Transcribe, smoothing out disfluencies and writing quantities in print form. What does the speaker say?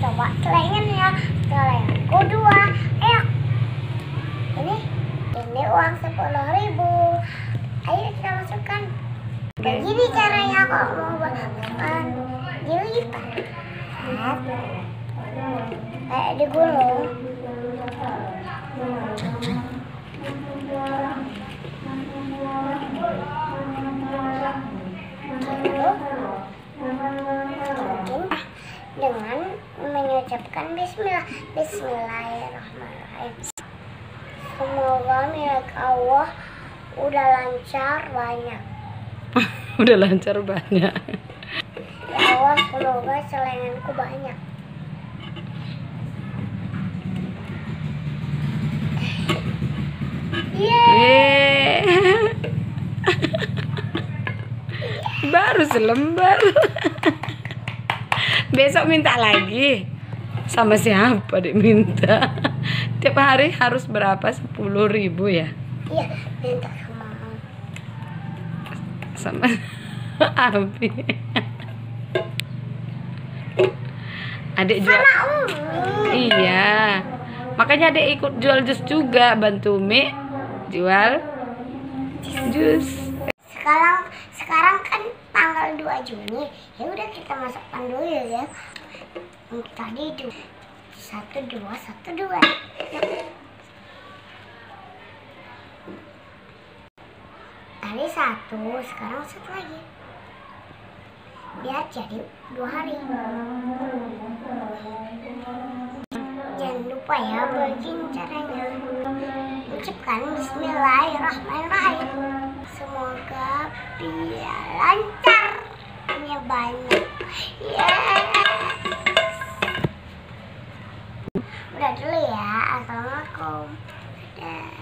coba selengannya. Selenganku 2. Ayo. Ini uang 10.000. Ayo kita masukkan. Begini caranya kalau mau masukkan. Dilipat. Kayak digulung. Dengan mengucapkan Bismillahirrahmanirrahim. Semoga milik Allah udah lancar banyak. Udah lancar banyak. Ya Allah, semoga selenganku banyak. Yeay. Baru selembar. Besok minta lagi. Sama siapa dek minta? Tiap hari harus berapa? 10.000 ya? Iya, minta sama Abi. Adik jual. Iya. Makanya adik ikut jual jus juga, bantu Umi jual jus. Sekarang kan tanggal 2 Juni. Ya udah kita masukkan dulu ya. Tadi 1, 2, 1, 2. Tadi 1, sekarang 1 lagi. Biar jadi 2 hari. Jangan lupa ya begini caranya. Ucapkan Bismillahirrahmanirrahim. Semoga dia lancar. Punya banyak. Udah dulu ya. Assalamualaikum. Dadah.